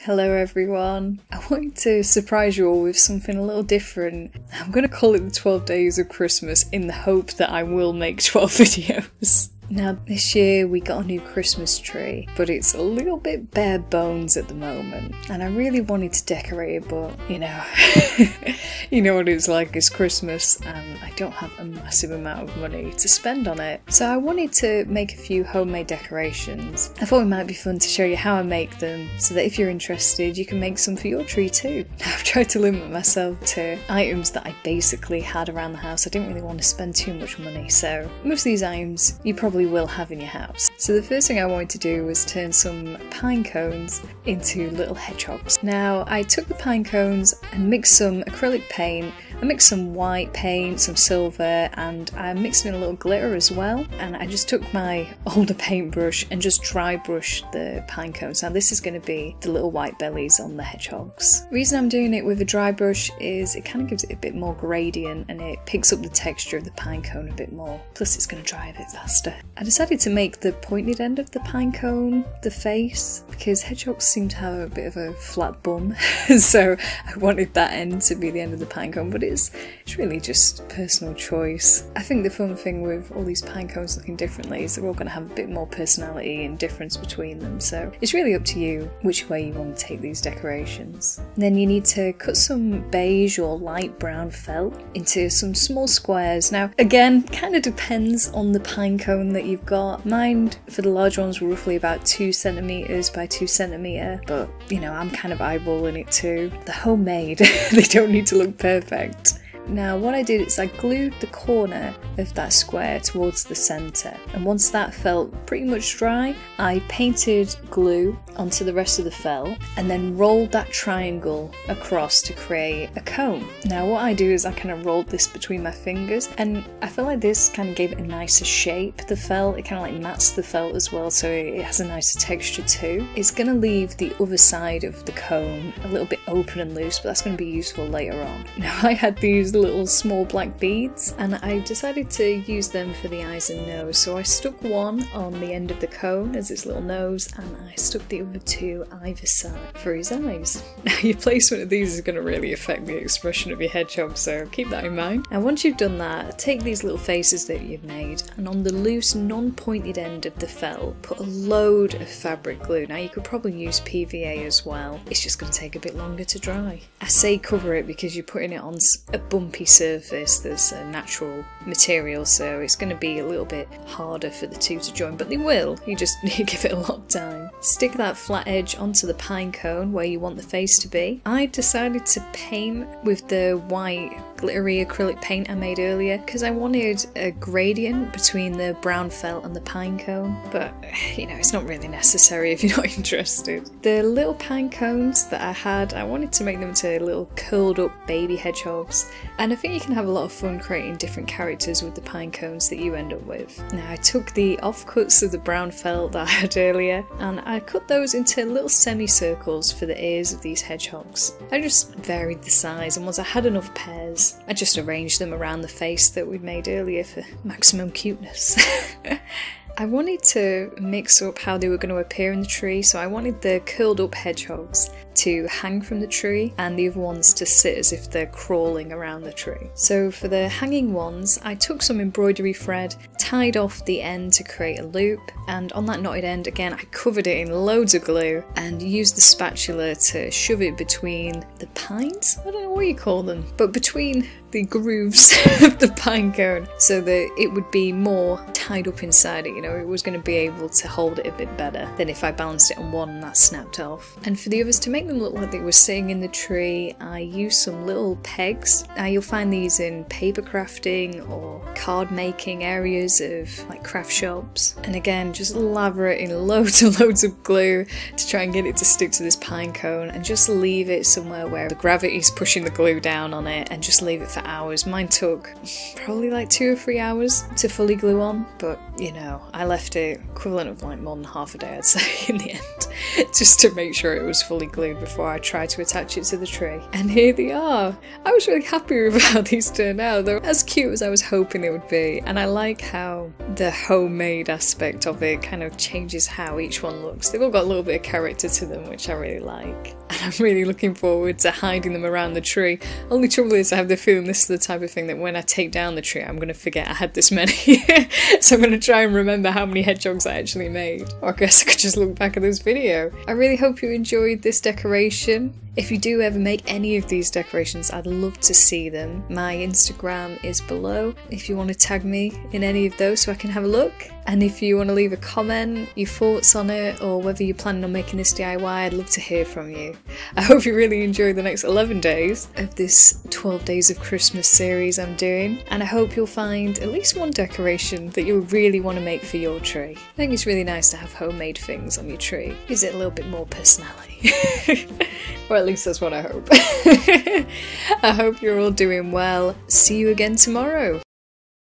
Hello everyone. I wanted to surprise you all with something a little different. I'm going to call it the 12 days of Christmas in the hope that I will make 12 videos. Now this year we got a new Christmas tree, but it's a little bit bare bones at the moment, and I really wanted to decorate it, but you know, you know what it's like, it's Christmas and I don't have a massive amount of money to spend on it. So I wanted to make a few homemade decorations. I thought it might be fun to show you how I make them, so that if you're interested you can make some for your tree too. I've tried to limit myself to items that I basically had around the house. I didn't really want to spend too much money, so most of these items you probably will have in your house. So the first thing I wanted to do was turn some pine cones into little hedgehogs. Now I took the pine cones and mixed some acrylic paint, I mixed some white paint, some silver, and I mixed in a little glitter as well, and I just took my older paintbrush and just dry brushed the pine cones. Now this is going to be the little white bellies on the hedgehogs. The reason I'm doing it with a dry brush is it kind of gives it a bit more gradient and it picks up the texture of the pine cone a bit more, plus it's going to dry a bit faster. I decided to make the pointed end of the pine cone the face, because hedgehogs seem to have a bit of a flat bum, so I wanted that end to be the end of the pine cone, but it's really just personal choice. I think the fun thing with all these pine cones looking differently is they're all going to have a bit more personality and difference between them, so it's really up to you which way you want to take these decorations. And then you need to cut some beige or light brown felt into some small squares. Now again, kind of depends on the pine cone that you've got. Mine for the large ones were roughly about 2 centimeters by 2 centimeter, but you know, I'm kind of eyeballing it too. They're homemade, they don't need to look perfect. Now what I did is I glued the corner of that square towards the centre, and once that felt pretty much dry, I painted glue onto the rest of the felt and then rolled that triangle across to create a cone. Now what I do is I kind of rolled this between my fingers, and I feel like this kind of gave it a nicer shape, the felt. It kind of like mats the felt as well, so it has a nicer texture too. It's going to leave the other side of the cone a little bit open and loose, but that's going to be useful later on. Now I had these little small black beads and I decided to use them for the eyes and nose, so I stuck one on the end of the cone as its little nose, and I stuck the other two either side for his eyes. Now your placement of these is going to really affect the expression of your hedgehog, so keep that in mind. And once you've done that, take these little faces that you've made and on the loose non-pointed end of the felt put a load of fabric glue. Now you could probably use PVA as well, it's just going to take a bit longer to dry. I say cover it because you're putting it on a bumpy surface that's a natural material, so it's going to be a little bit harder for the two to join, but they will. You just need to give it a lot of time. Stick that flat edge onto the pine cone where you want the face to be. I decided to paint with the white glittery acrylic paint I made earlier because I wanted a gradient between the brown felt and the pine cone, but you know, it's not really necessary if you're not interested. The little pine cones that I had, I wanted to make them into little curled up baby hedgehogs, and I think you can have a lot of fun creating different characters with the pine cones that you end up with. Now I took the offcuts of the brown felt that I had earlier and I cut those into little semicircles for the ears of these hedgehogs. I just varied the size, and once I had enough pairs I just arranged them around the face that we'd made earlier for maximum cuteness. I wanted to mix up how they were going to appear in the tree, so I wanted the curled up hedgehogs to hang from the tree and the other ones to sit as if they're crawling around the tree. So for the hanging ones, I took some embroidery thread, tied off the end to create a loop, and on that knotted end again I covered it in loads of glue and used the spatula to shove it between the pines? I don't know what you call them, but between the grooves of the pine cone so that it would be more tied up inside it, you know, it was going to be able to hold it a bit better than if I balanced it on one and that snapped off. And for the others, to make them look like they were sitting in the tree, I used some little pegs. You'll find these in paper crafting or card making areas of like craft shops, and again just lather it in loads and loads of glue to try and get it to stick to this pine cone, and just leave it somewhere where the gravity is pushing the glue down on it, and just leave it for for hours. Mine took probably like 2 or 3 hours to fully glue on, but you know, I left it equivalent of like more than half a day, I'd say, in the end, just to make sure it was fully glued before I tried to attach it to the tree. And here they are. I was really happy with how these turned out. They're as cute as I was hoping they would be, and I like how the homemade aspect of it kind of changes how each one looks. They've all got a little bit of character to them, which I really like. And I'm really looking forward to hiding them around the tree. Only trouble is I have the feeling this is the type of thing that when I take down the tree, I'm going to forget I had this many. So I'm going to try and remember how many hedgehogs I actually made. Or I guess I could just look back at this video. I really hope you enjoyed this decoration. If you do ever make any of these decorations, I'd love to see them. My Instagram is below if you want to tag me in any of those so I can have a look. And if you want to leave a comment, your thoughts on it, or whether you're planning on making this DIY, I'd love to hear from you. I hope you really enjoy the next 11 days of this 12 Days of Christmas series I'm doing, and I hope you'll find at least one decoration that you'll really want to make for your tree. I think it's really nice to have homemade things on your tree. Gives it a little bit more personality. Or at least that's what I hope. I hope you're all doing well. See you again tomorrow.